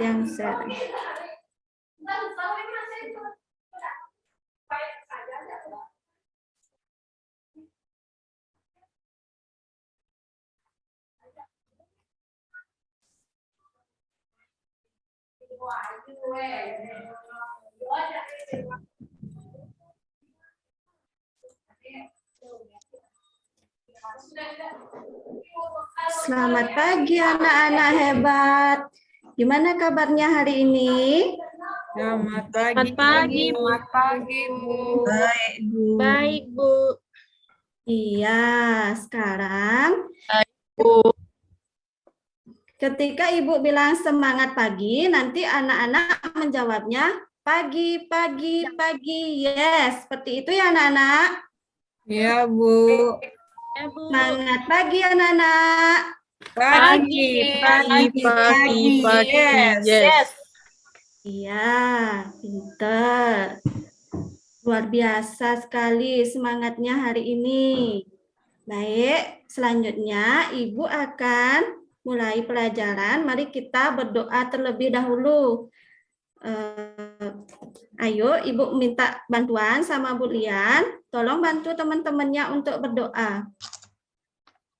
yang share. Selamat pagi anak-anak hebat. Gimana kabarnya hari ini? Selamat Selamat pagi, Bu. Selamat pagi, Bu. Baik, Bu. Baik, Bu. Iya, sekarang Bu. ketika Ibu bilang semangat pagi, nanti anak-anak menjawabnya pagi, pagi, pagi. Yes, seperti itu ya anak-anak. Ya, Bu. Ya, Bu. Semangat pagi anak-anak. Pagi. Yes. Iya, pinter. Luar biasa sekali semangatnya hari ini. Baik, selanjutnya Ibu akan mulai pelajaran. Mari kita berdoa terlebih dahulu. Ayo, Ibu minta bantuan sama Bu Lian. Tolong bantu teman-temannya untuk berdoa.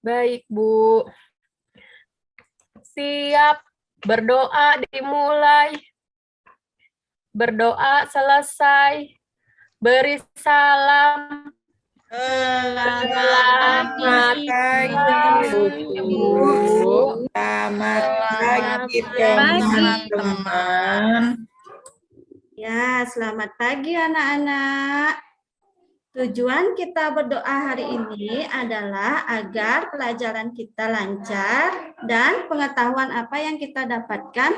Baik, Bu. Siap. Berdoa dimulai. Berdoa selesai. Beri salam. Selamat pagi, Bu. Selamat pagi, Selamat teman-teman. Ya, selamat pagi anak-anak. Tujuan kita berdoa hari ini adalah agar pelajaran kita lancar dan pengetahuan apa yang kita dapatkan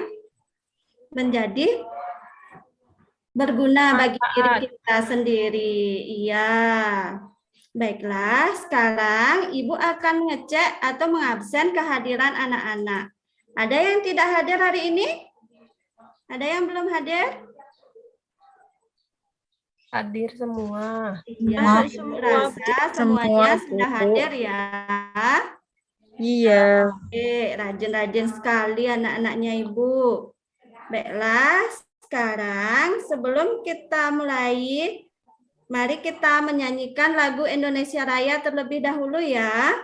menjadi berguna bagi diri kita sendiri. Iya. Baiklah, sekarang Ibu akan ngecek atau mengabsen kehadiran anak-anak. Ada yang tidak hadir hari ini? Ada yang belum hadir? Hadir semua. Iya, Ibu rasa semuanya sudah hadir ya. Iya. Oke, rajin-rajin sekali anak-anaknya Ibu. Baiklah, sekarang sebelum kita mulai, mari kita menyanyikan lagu Indonesia Raya terlebih dahulu ya.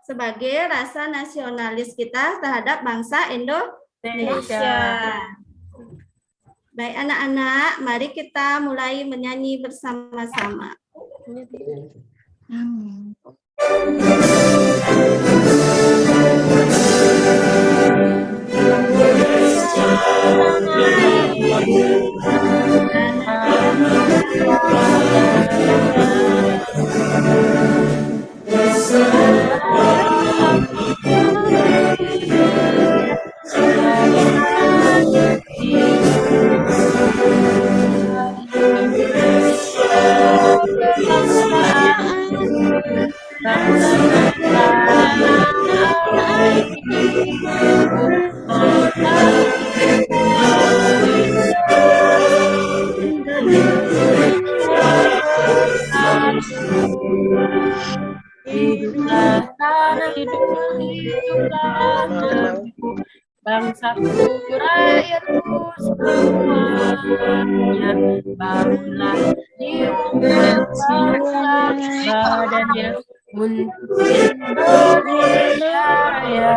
Sebagai rasa nasionalis kita terhadap bangsa Indonesia. Baik anak-anak, mari kita mulai menyanyi bersama-sama. Hiduplah tanah, hiduplah negeriku, bangsaku, rakyatku semuanya. Bangunlah Indonesia, badannya untuk Indonesia Raya.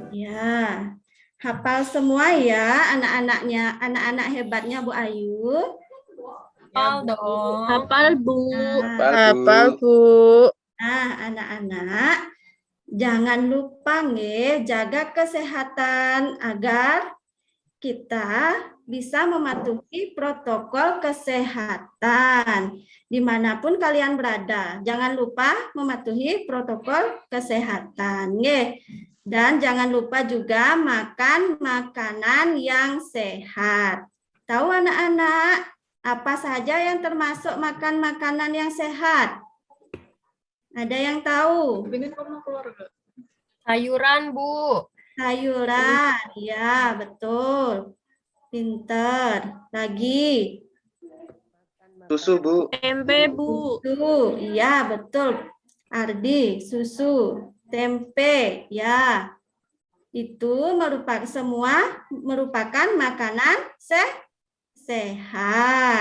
Ya, hafal semua ya anak-anak hebatnya Bu Ayu. Hafal dong. Hafal, Bu. Hafal, Bu. Nah, anak-anak, jangan lupa nih jaga kesehatan agar kita bisa mematuhi protokol kesehatan dimanapun kalian berada. Jangan lupa mematuhi protokol kesehatan. Nggih. Dan jangan lupa juga makan makanan yang sehat. Tahu anak-anak, apa saja yang termasuk makan makanan yang sehat? Ada yang tahu? Sayuran, Bu. Sayuran, ya betul. Pinter. Lagi. Susu, Bu. Tempe, Bu. Susu, iya betul. Ardi, susu, tempe, ya. Itu semua merupakan makanan sehat.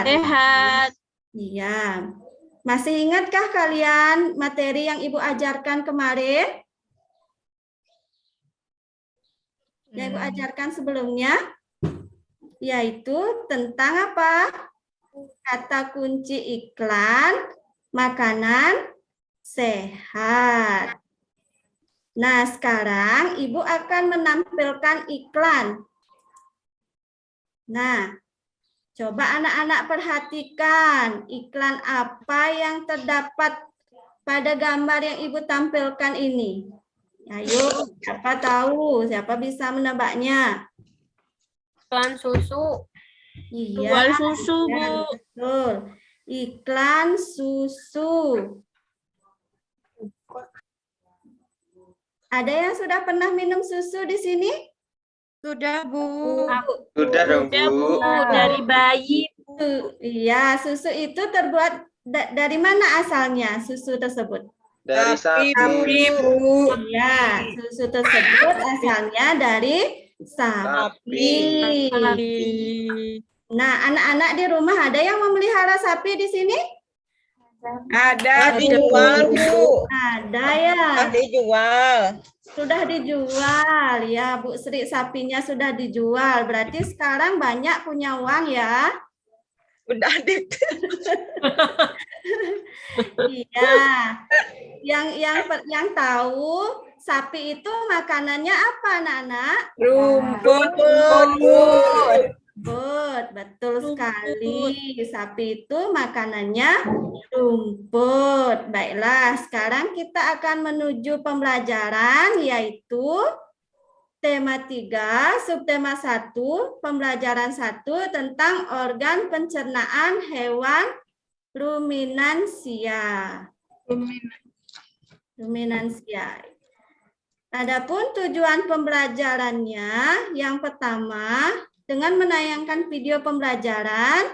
Sehat. Iya. Masih ingatkah kalian materi yang Ibu ajarkan kemarin? Yang Ibu ajarkan sebelumnya? Yaitu tentang apa? Kata kunci iklan makanan sehat. Nah, sekarang Ibu akan menampilkan iklan. Nah, coba anak-anak perhatikan iklan apa yang terdapat pada gambar yang Ibu tampilkan ini. Ayo, siapa tahu? Siapa bisa menebaknya? Iklan susu. Iya, Jual susu, ya, Bu. betul. Iklan susu. Ada yang sudah pernah minum susu di sini? Sudah, Bu. Sudah dong, Sudah, Bu. Bu. Dari bayi. Iya, susu itu terbuat dari mana asalnya susu tersebut? Dari sapi. Bu. Ya, susu tersebut asalnya dari sapi. Nah, anak-anak di rumah ada yang memelihara sapi di sini? Ada dijual, Bu. Ada ya. Dijual. Sudah dijual ya, Bu Sri, sapinya sudah dijual. Berarti sekarang banyak punya uang ya. Udah Iya. Yang tahu sapi itu makanannya apa, anak-anak? rumput. Betul sekali. Sapi itu makanannya rumput. Baiklah, sekarang kita akan menuju pembelajaran yaitu tema 3, subtema 1, pembelajaran 1 tentang organ pencernaan hewan ruminansia. Ruminansia. Adapun tujuan pembelajarannya yang pertama, dengan menayangkan video pembelajaran,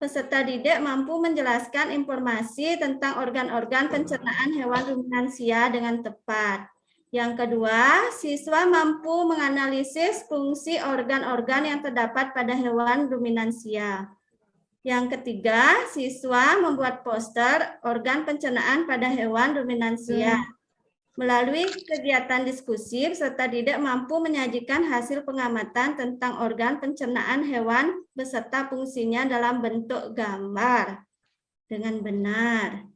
peserta didik mampu menjelaskan informasi tentang organ-organ pencernaan hewan ruminansia dengan tepat. Yang kedua, siswa mampu menganalisis fungsi organ-organ yang terdapat pada hewan ruminansia. Yang ketiga, siswa membuat poster organ pencernaan pada hewan ruminansia. Melalui kegiatan diskusi, peserta didik mampu menyajikan hasil pengamatan tentang organ pencernaan hewan beserta fungsinya dalam bentuk gambar dengan benar.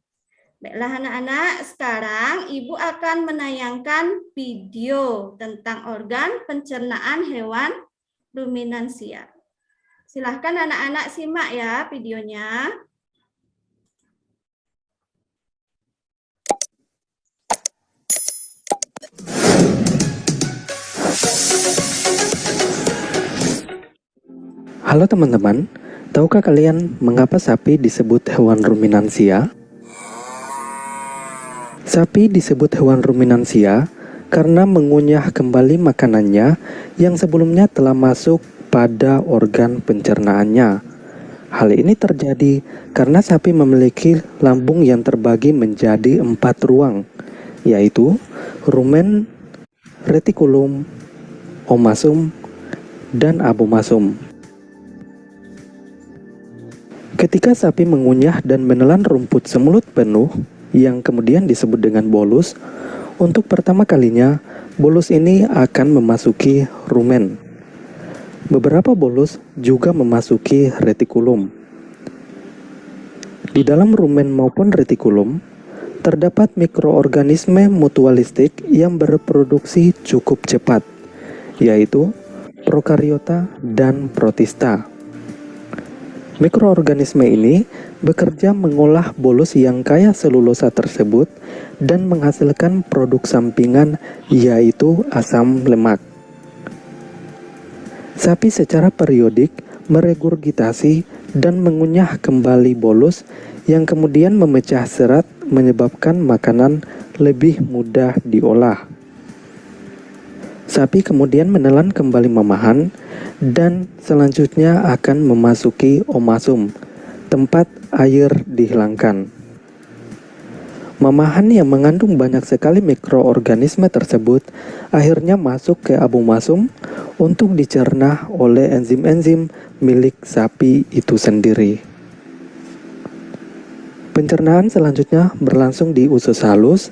Baiklah anak-anak, sekarang Ibu akan menayangkan video tentang organ pencernaan hewan ruminansia. Silahkan anak-anak simak ya videonya. Halo teman-teman, tahukah kalian mengapa sapi disebut hewan ruminansia? Sapi disebut hewan ruminansia karena mengunyah kembali makanannya yang sebelumnya telah masuk pada organ pencernaannya. Hal ini terjadi karena sapi memiliki lambung yang terbagi menjadi 4 ruang, yaitu rumen, retikulum, omasum, dan abomasum. Ketika sapi mengunyah dan menelan rumput semulut penuh, yang kemudian disebut dengan bolus, untuk pertama kalinya, bolus ini akan memasuki rumen. Beberapa bolus juga memasuki retikulum. Di dalam rumen maupun retikulum, terdapat mikroorganisme mutualistik yang berproduksi cukup cepat, yaitu prokariota, dan protista. Mikroorganisme ini bekerja mengolah bolus yang kaya selulosa tersebut dan menghasilkan produk sampingan yaitu asam lemak. Sapi secara periodik meregurgitasi dan mengunyah kembali bolus yang kemudian memecah serat menyebabkan makanan lebih mudah diolah. Sapi kemudian menelan kembali mamahan dan selanjutnya akan memasuki omasum, tempat air dihilangkan. Mamahan yang mengandung banyak sekali mikroorganisme tersebut akhirnya masuk ke abomasum untuk dicerna oleh enzim-enzim milik sapi itu sendiri. Pencernaan selanjutnya berlangsung di usus halus,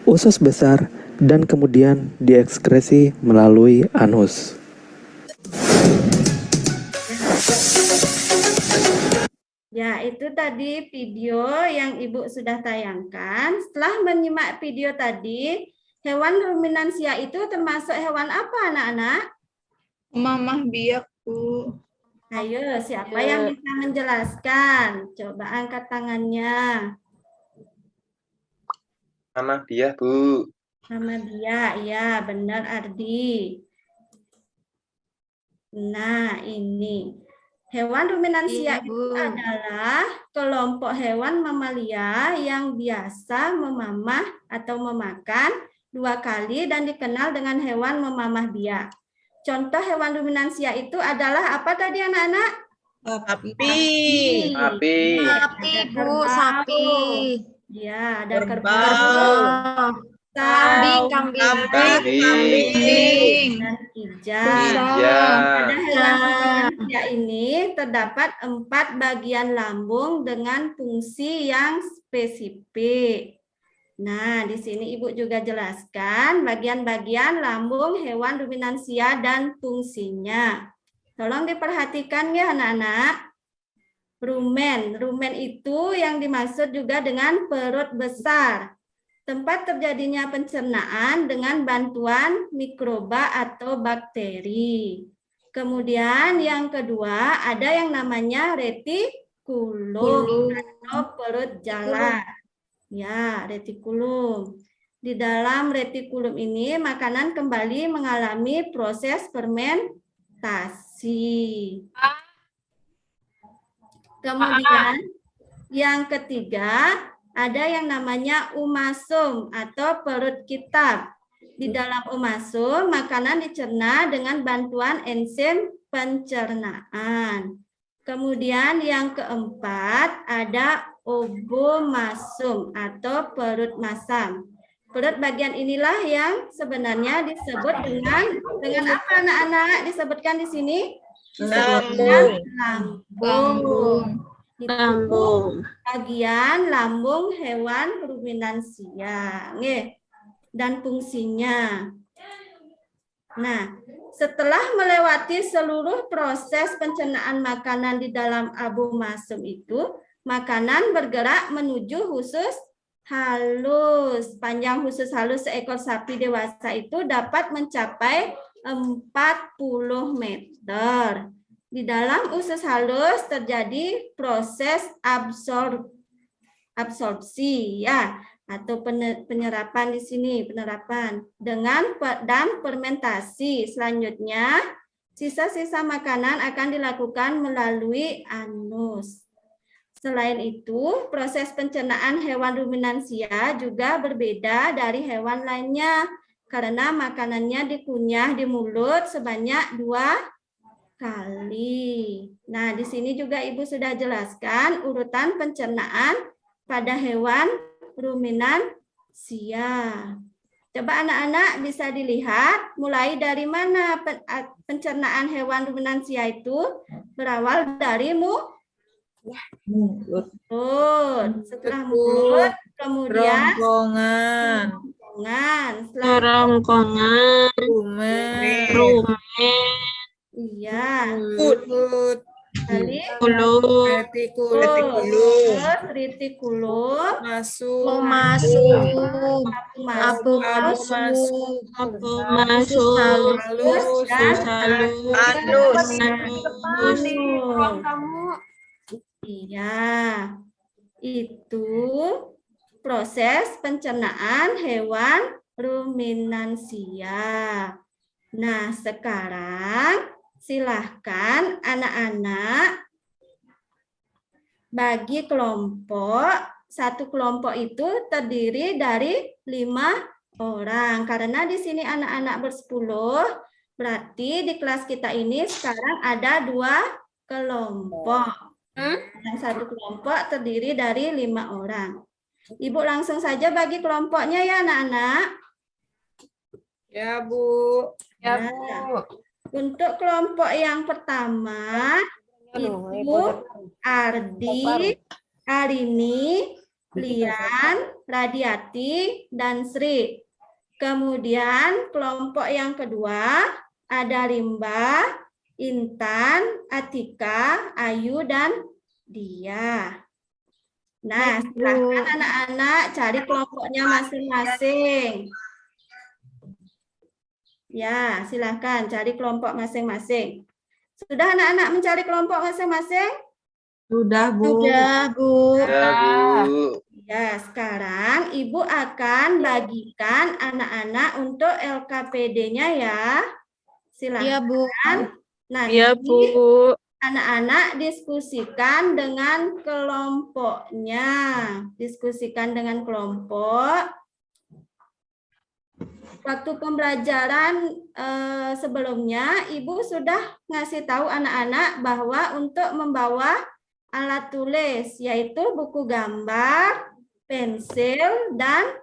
usus besar, dan kemudian diekskresi melalui anus. Ya, itu tadi video yang Ibu sudah tayangkan. Setelah menyimak video tadi, hewan ruminansia itu termasuk hewan apa, anak-anak? Mamah biak, Bu. Ayo, siapa yang bisa menjelaskan? Coba angkat tangannya. Mama biak, Bu. Nama dia, ya benar Ardi. Nah, ini. Hewan ruminansia Iya, itu Bu. adalah kelompok hewan mamalia yang biasa memamah atau memakan 2 kali dan dikenal dengan hewan memamah biak. Contoh hewan ruminansia itu adalah apa tadi anak-anak? Sapi. Sapi. Sapi, Bu, sapi. Ya, ada Kerbau. kerbau. Kambing, Kambing. Kambing. Dan kijang. Iya. Pada hewan ruminansia ini terdapat 4 bagian lambung dengan fungsi yang spesifik. Nah, di sini Ibu juga jelaskan bagian-bagian lambung hewan ruminansia dan fungsinya. Tolong diperhatikan ya anak-anak. Rumen. Rumen itu yang dimaksud juga dengan perut besar. Tempat terjadinya pencernaan dengan bantuan mikroba atau bakteri. Kemudian yang kedua ada yang namanya retikulum atau perut jalan. Ya, retikulum. Di dalam retikulum ini makanan kembali mengalami proses fermentasi. Kemudian yang ketiga ada yang namanya umasum atau perut kitab. Di dalam umasum, makanan dicerna dengan bantuan enzim pencernaan. Kemudian yang keempat ada obomasum atau perut masam. Perut bagian inilah yang sebenarnya disebut dengan apa anak-anak disebutkan di sini? Lambung. Lambung. Lambung. Bagian lambung hewan ruminansia. Nggih. Dan fungsinya. Nah, setelah melewati seluruh proses pencernaan makanan di dalam abomasum itu, makanan bergerak menuju usus halus. Panjang usus halus seekor sapi dewasa itu dapat mencapai 40 meter. Di dalam usus halus terjadi proses absorpsi ya atau penyerapan di sini, penerapan dan fermentasi. Selanjutnya, sisa-sisa makanan akan dilakukan melalui anus. Selain itu, proses pencernaan hewan ruminansia juga berbeda dari hewan lainnya karena makanannya dikunyah di mulut sebanyak 2 kali. Nah, di sini juga Ibu sudah jelaskan urutan pencernaan pada hewan ruminansia. Coba anak-anak bisa dilihat mulai dari mana pencernaan hewan ruminansia itu berawal dari mulut. Setelah mulut, kemudian Rongkongan. Kerongkongan. Rumen. Rumen. Iya. Mulut. Retikulum. Retikulum. Masuk. Masuk. Abu Masuk. Abu masuk. Halus. Halus. Iya, itu proses pencernaan hewan ruminansia. Nah, sekarang silahkan anak-anak bagi kelompok. Satu kelompok itu terdiri dari 5 orang. Karena di sini anak-anak bersepuluh, berarti di kelas kita ini sekarang ada 2 kelompok. Yang satu kelompok terdiri dari 5 orang. Ibu langsung saja bagi kelompoknya ya anak-anak. Ya, Bu. Nah, untuk kelompok yang pertama itu Ardi, Arini, Lian, Radiati, dan Sri. Kemudian kelompok yang kedua ada Rimba, Intan, Atika, Ayu, dan Dia. Nah, silakan anak-anak cari kelompoknya masing-masing. Ya, silakan cari kelompok masing-masing. Sudah anak-anak mencari kelompok masing-masing? Sudah, Bu. Sudah, Bu. Ya, Bu. Ya, sekarang Ibu akan bagikan anak-anak untuk LKPD-nya ya. Silakan. Iya, Bu. Nanti Iya, Bu. anak-anak diskusikan dengan kelompoknya. Diskusikan dengan kelompok. Waktu pembelajaran sebelumnya, Ibu sudah ngasih tahu anak-anak bahwa untuk membawa alat tulis, yaitu buku gambar, pensil, dan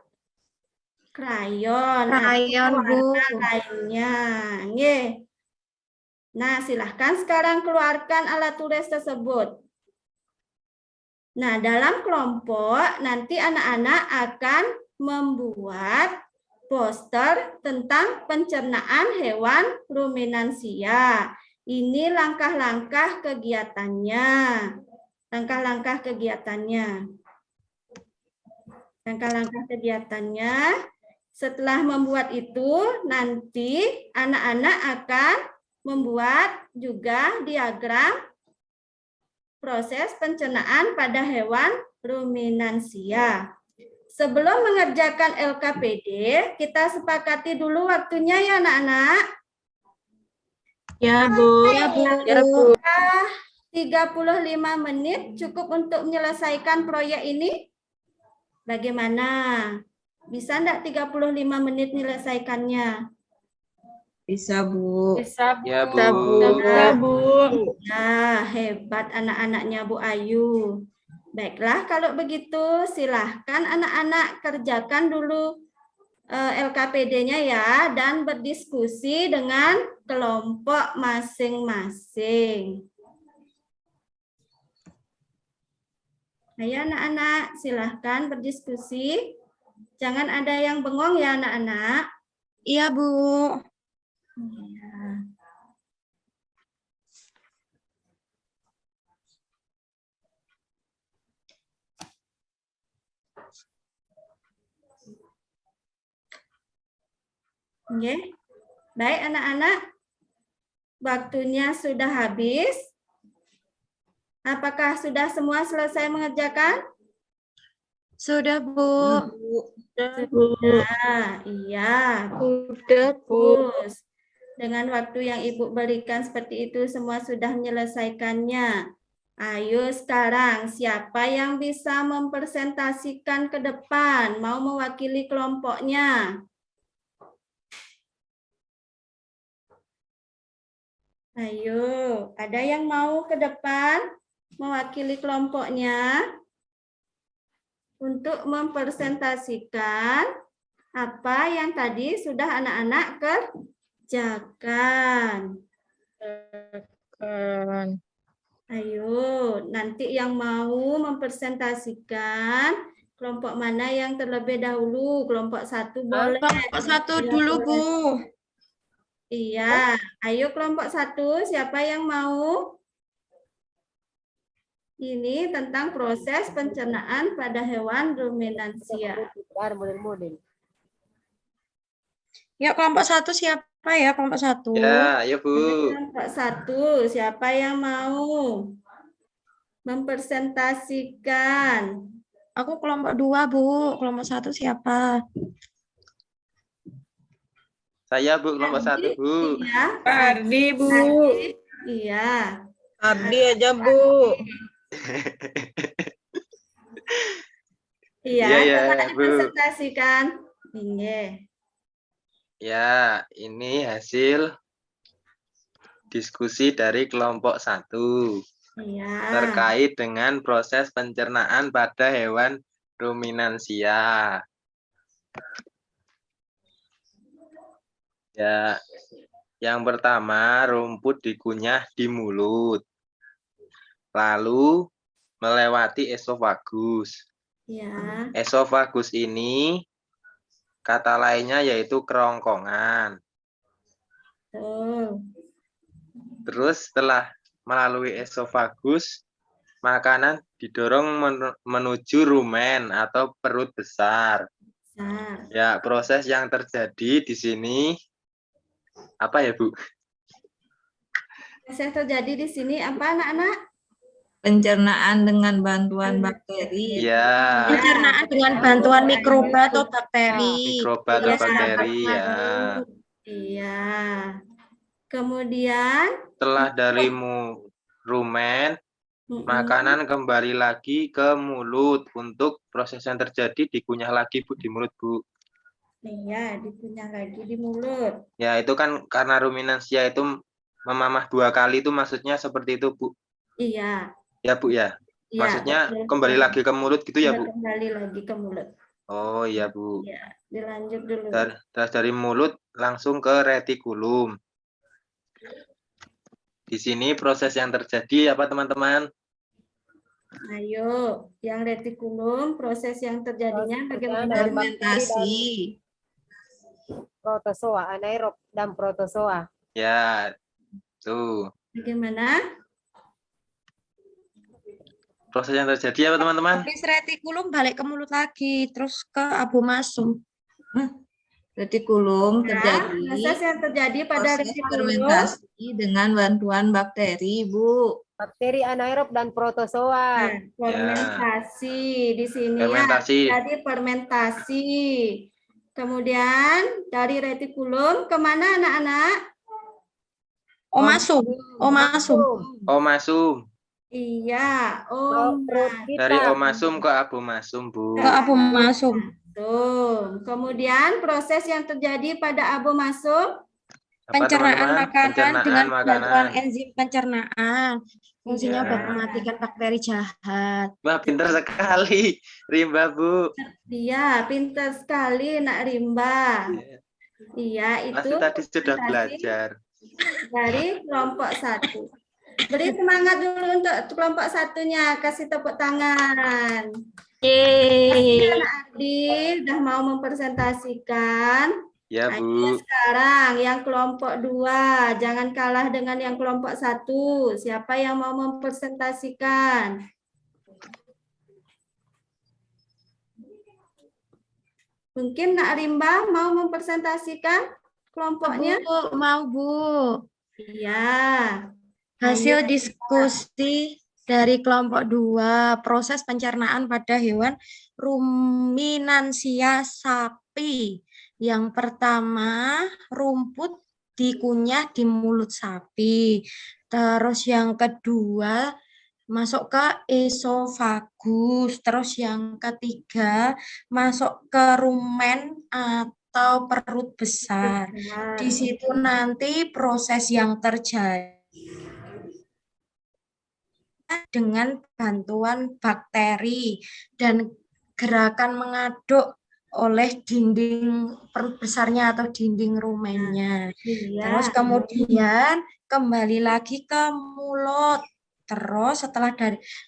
krayon. Krayon, atau Bu. warna lainnya. Nggih. Nah, silahkan sekarang keluarkan alat tulis tersebut. Nah, dalam kelompok nanti anak-anak akan membuat poster tentang pencernaan hewan ruminansia. Ini langkah-langkah kegiatannya. Langkah-langkah kegiatannya. Langkah-langkah kegiatannya. Setelah membuat itu, nanti anak-anak akan membuat juga diagram proses pencernaan pada hewan ruminansia. Sebelum mengerjakan LKPD, kita sepakati dulu waktunya ya anak-anak. Ya, Bu. Ya, Bu. 35 menit cukup untuk menyelesaikan proyek ini? Bagaimana? Bisa enggak 35 menit menyelesaikannya? Bisa, Bu. Ya, Bu. Ya, Bu. Ya, hebat anak-anaknya Bu Ayu. Baiklah, kalau begitu silahkan anak-anak kerjakan dulu LKPD-nya ya dan berdiskusi dengan kelompok masing-masing. Ayo anak-anak, silahkan berdiskusi. Jangan ada yang bengong ya anak-anak. Iya, Bu. Ya. Oke. Baik anak-anak. Waktunya sudah habis. Apakah sudah semua selesai mengerjakan? Sudah, Bu. Sudah. Iya. Sudah, Bu. Bagus. Dengan waktu yang Ibu berikan seperti itu semua sudah menyelesaikannya. Ayo sekarang siapa yang bisa mempresentasikan ke depan, mau mewakili kelompoknya? Ayo, ada yang mau ke depan mewakili kelompoknya untuk mempresentasikan apa yang tadi sudah anak-anak kerjakan. Ayo, nanti yang mau mempresentasikan kelompok mana yang terlebih dahulu? Kelompok 1 boleh. Kelompok 1 dulu, Bu. Iya, ayo kelompok 1, siapa yang mau? Ini tentang proses pencernaan pada hewan ruminansia. Ya, kelompok 1 siapa ya? Kelompok 1. Ya, ayo Bu. Kelompok 1, siapa yang mau mempresentasikan? Aku kelompok 2, Bu. Kelompok 1 siapa? Saya Bu, kelompok 1 Bu. Iya, Ardi, Bu. Ardi. Iya. Ardi aja, Bu. Iya, Iya, ya, coba Bu. dipresentasikan. Iya. Ya, ini hasil diskusi dari kelompok 1 Iya. terkait dengan proses pencernaan pada hewan ruminansia. Ya, yang pertama rumput dikunyah di mulut, lalu melewati esofagus. Iya. Esofagus ini kata lainnya yaitu kerongkongan. Tuh. Terus setelah melalui esofagus, makanan didorong menuju rumen atau perut besar. Besar. Ya, proses yang terjadi di sini apa ya, Bu? Proses yang terjadi di sini apa, anak-anak? Pencernaan dengan bantuan bakteri. Ya, Pencernaan dengan bantuan mikroba atau bakteri. mikroba atau Iya, bakteri ya. Iya. Kemudian Setelah dari rumen, makanan kembali lagi ke mulut untuk proses yang terjadi dikunyah lagi, Bu, di mulut, Bu. iya, dikunyah lagi di mulut. Ya, itu kan karena ruminansia itu memamah 2 kali itu maksudnya seperti itu, Bu. Iya. Ya, Bu ya. Iya, Maksudnya betul. kembali lagi ke mulut gitu ya, Bu. Kembali lagi ke mulut. Oh, iya, Bu. Iya, dilanjut dulu. Dari mulut langsung ke retikulum. Di sini proses yang terjadi apa, teman-teman? Ayo, yang retikulum, proses yang terjadinya bagaimana? Fermentasi. Protozoa, anaerob dan protozoa. Ya, tuh. Bagaimana? Proses yang terjadi apa, teman-teman? Habis retikulum balik ke mulut lagi, terus ke abomasum. Retikulum Ya, terjadi proses yang terjadi pada proses retikulum. fermentasi dengan bantuan bakteri, Bu. Bakteri anaerob dan protozoa. Nah, fermentasi di sini Fermentasi. ya. Jadi fermentasi. Kemudian dari retikulum kemana anak-anak? Omasum. Omasum. Omasum. Iya, Perut kita. Dari omasum ke abomasum, Bu. Ke abomasum. Tuh. Kemudian proses yang terjadi pada abomasum. Apa, Pencernaan teman-teman? makanan Pencernaan dengan makanan. bantuan enzim pencernaan. Fungsinya Iya. buat mematikan bakteri jahat. Wah, pintar sekali, Rimba, Bu. Iya, pintar sekali Nak Rimba. Iya, itu Pasti tadi sudah presentasi belajar. dari kelompok 1. Beri semangat dulu untuk kelompok 1-nya, kasih tepuk tangan. Anak Ardi udah mau mempresentasikan. Ya, Ayo Bu. sekarang yang kelompok 2, jangan kalah dengan yang kelompok 1. Siapa yang mau mempresentasikan? Mungkin Nak Rimba mau mempresentasikan kelompoknya? Bu, mau Bu. Iya. Hasil Ayo. diskusi dari kelompok 2, proses pencernaan pada hewan ruminansia sapi. Yang pertama, rumput dikunyah di mulut sapi. Terus yang kedua, masuk ke esofagus. Terus yang ketiga, masuk ke rumen atau perut besar. Di situ nanti proses yang terjadi dengan bantuan bakteri dan gerakan mengaduk oleh dinding perut besarnya atau dinding rumennya. Iya. Terus kemudian kembali lagi ke mulut. Terus setelah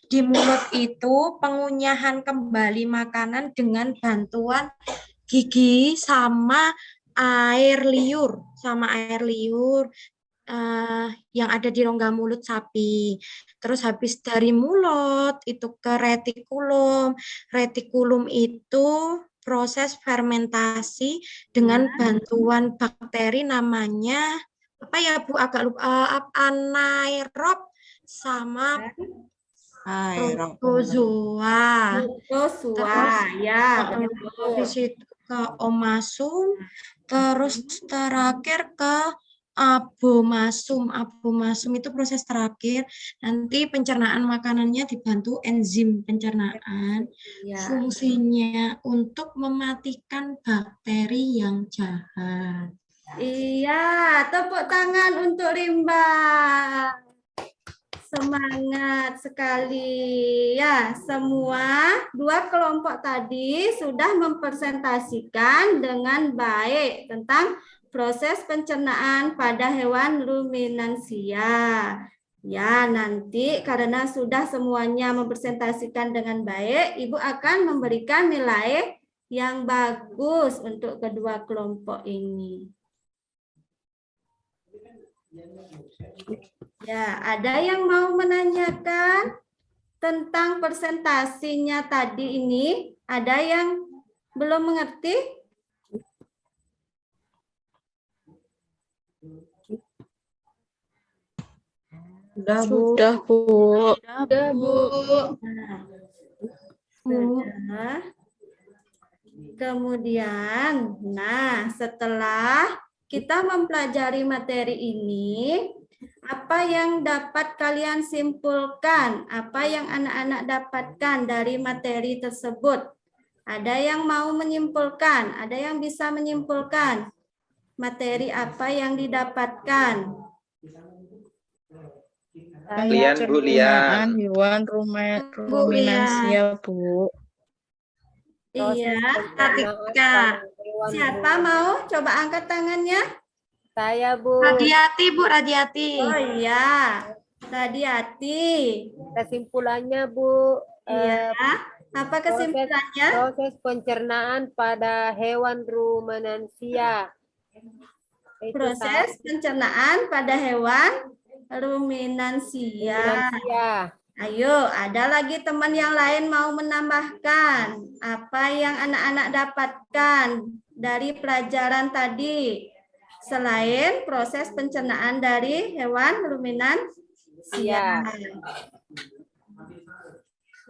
di mulut itu pengunyahan kembali makanan dengan bantuan gigi sama air liur. yang ada di rongga mulut sapi. Terus habis dari mulut itu ke retikulum. Retikulum itu proses fermentasi dengan bantuan bakteri namanya apa ya Bu, agak lupa, anaerob sama Aerob. protozoa. Protosua, ya Habis betul. itu ke omasum, terus terakhir ke abomasum. Abomasum itu proses terakhir. Nanti pencernaan makanannya dibantu enzim pencernaan. Ya. Fungsinya untuk mematikan bakteri yang jahat. Iya, tepuk tangan untuk Rimba. Semangat sekali. Ya, semua dua kelompok tadi sudah mempresentasikan dengan baik tentang proses pencernaan pada hewan ruminansia. Ya, nanti karena sudah semuanya mempresentasikan dengan baik, Ibu akan memberikan nilai yang bagus untuk kedua kelompok ini. Ya, ada yang mau menanyakan tentang presentasinya tadi ini? Ada yang belum mengerti? Sudah, Bu. Sudah, Bu. Sudah, Bu. Sudah. Kemudian, setelah kita mempelajari materi ini, apa yang dapat kalian simpulkan? Apa yang anak-anak dapatkan dari materi tersebut? Ada yang mau menyimpulkan? Ada yang bisa menyimpulkan materi apa yang didapatkan? Lian, Bu, Lian. Pencernaan hewan ruminansia, Bu. Iya, Atika. siapa mau coba angkat tangannya? Saya, Bu. Radiati, Bu, Radiati. Oh iya, Radiati. Kesimpulannya, Bu, Iya, apa kesimpulannya? proses pencernaan pada hewan ruminansia. Itu Proses pencernaan pada hewan ruminansia. ruminansia. Ayo, ada lagi teman yang lain mau menambahkan apa yang anak-anak dapatkan dari pelajaran tadi selain proses pencernaan dari hewan ruminansia.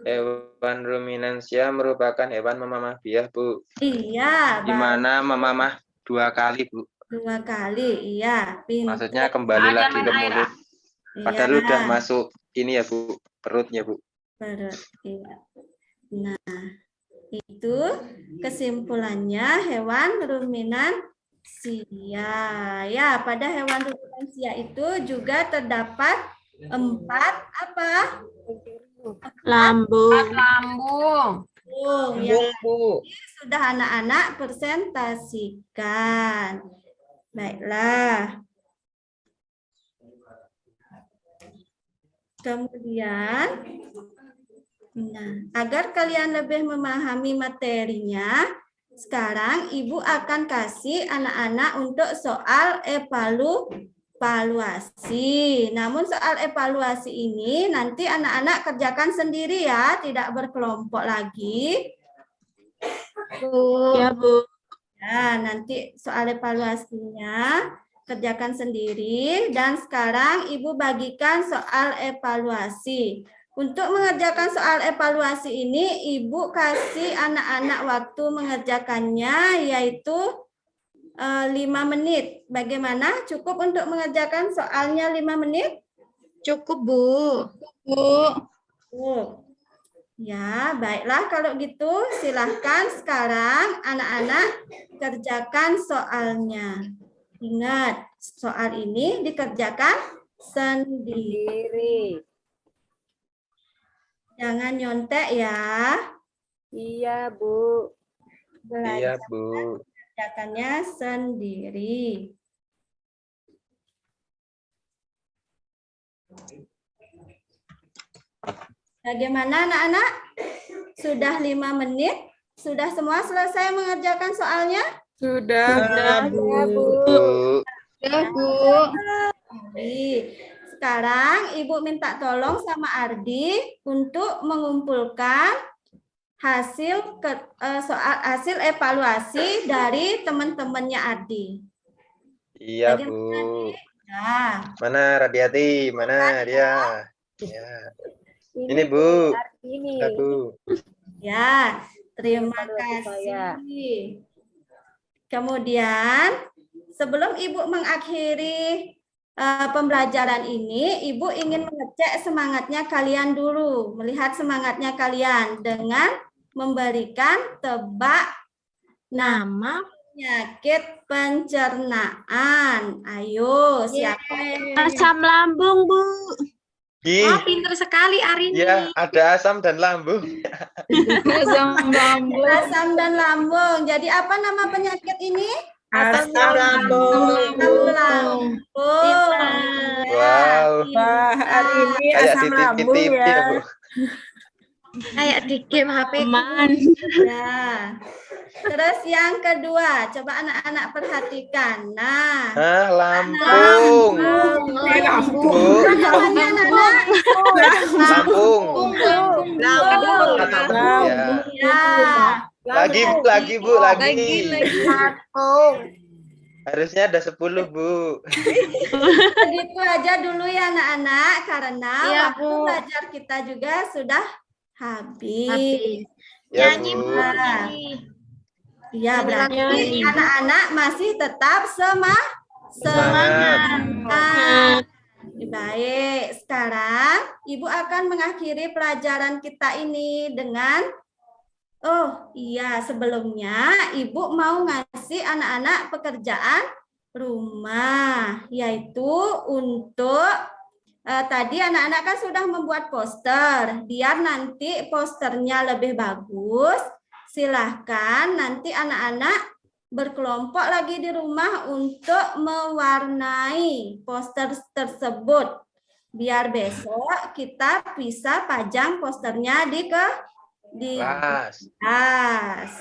Hewan ruminansia merupakan hewan memamah biak, Bu. Iya, Di mana memamah 2 kali, Bu. 2 kali, iya. Pintar. Maksudnya kembali lagi ke mulut. Padahal Iya, udah masuk ini ya, Bu, perutnya, Bu. perut, iya. Nah, itu kesimpulannya hewan ruminansia. Ya, pada hewan ruminansia itu juga terdapat 4 apa? Lambung. Yang Bu. sudah anak-anak presentasikan. Baiklah. Kemudian, agar kalian lebih memahami materinya, sekarang Ibu akan kasih anak-anak untuk soal evaluasi. Namun soal evaluasi ini nanti anak-anak kerjakan sendiri ya, tidak berkelompok lagi. Ya, Bu. Ya, nanti soal evaluasinya kerjakan sendiri dan sekarang Ibu bagikan soal evaluasi. Untuk mengerjakan soal evaluasi ini Ibu kasih anak-anak waktu mengerjakannya yaitu 5 menit. Bagaimana? Cukup untuk mengerjakan soalnya 5 menit? Cukup, Bu. Ya, baiklah kalau gitu silahkan sekarang anak-anak kerjakan soalnya. Ingat, soal ini dikerjakan sendiri. Jangan nyontek ya. Iya, Bu. Iya, Bu. Kerjakannya sendiri. Bagaimana anak-anak? Sudah 5 menit? Sudah semua selesai mengerjakan soalnya? Sudah, Bu. Bu. Sudah, Bu. Sekarang Ibu minta tolong sama Ardi untuk mengumpulkan hasil evaluasi dari teman-temannya Ardi. Iya, Bu. Nah, Mana Radiati? Mana dia? Ya. Ini, Bu. Ini. Ya, Bu. ya, terima Evaluasi saya. kasih. Kemudian, sebelum Ibu mengakhiri pembelajaran ini, Ibu ingin mengecek semangatnya kalian dulu, melihat semangatnya kalian dengan memberikan tebak Nama penyakit pencernaan. Ayo, siapa? Asam lambung, Bu. Wah, Ih, pinter sekali Arini. ya, ada asam dan lambung. Asam lambung. Asam dan lambung. Jadi apa nama penyakit ini? Asam lambung. Asam lambung. Wow. Wah, hari ini Kayak asam di lambung TV-TV ya. ya, Bu. Kayak di game HP. Aman. Ya. Terus yang kedua, coba anak-anak perhatikan. Nah, Hah, lambung. Lambung. Bu, jawabannya anak-anak. Lampung. Lambung. Ya. Ya. Lagi, Bu, lagi. Lambung. Harusnya ada 10, Bu. Begitu aja dulu ya anak-anak, karena Iya, waktu Bu. belajar kita juga sudah habis. Habis. Ya, Nyanyi, Bu. Bu. Nyanyi. Ya, Nyanyi berarti lagi. anak-anak masih tetap semangat. Semangat. Baik, sekarang Ibu akan mengakhiri pelajaran kita ini dengan oh iya, sebelumnya Ibu mau ngasih anak-anak pekerjaan rumah, yaitu untuk tadi anak-anak kan sudah membuat poster. Biar nanti posternya lebih bagus, silahkan nanti anak-anak berkelompok lagi di rumah untuk mewarnai poster tersebut. Biar besok kita bisa pajang posternya di Kelas. kelas.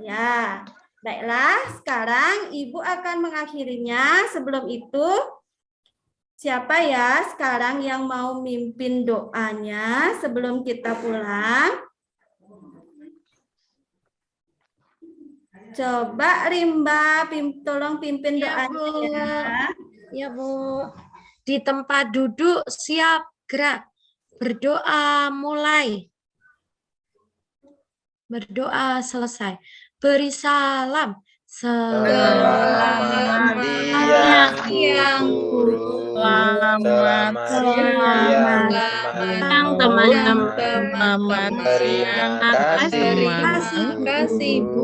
Ya, baiklah. Sekarang Ibu akan mengakhirinya. Sebelum itu, siapa ya sekarang yang mau mimpin doanya sebelum kita pulang? Coba Rimba, tolong pimpin Ya, doanya. Bu. Ya. Ya, Bu. Di tempat duduk siap gerak. Berdoa mulai. Berdoa selesai. Beri salam. Selamat siang, guru. Selamat siang, teman-teman. Terima kasih, Bu.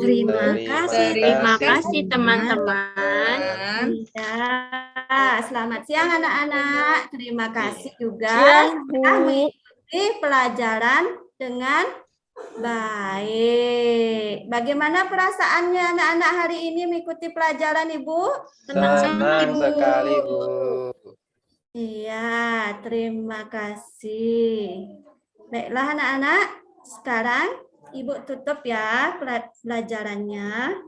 Terima kasih. Terima kasih, teman-teman. Ya, selamat siang anak-anak. Terima kasih juga Siang, Bu. sudah mengikuti pelajaran dengan baik. Bagaimana perasaannya anak-anak hari ini mengikuti pelajaran Ibu? Senang sekali, Bu. Iya, terima kasih. Baiklah anak-anak, sekarang Ibu tutup ya pelajarannya.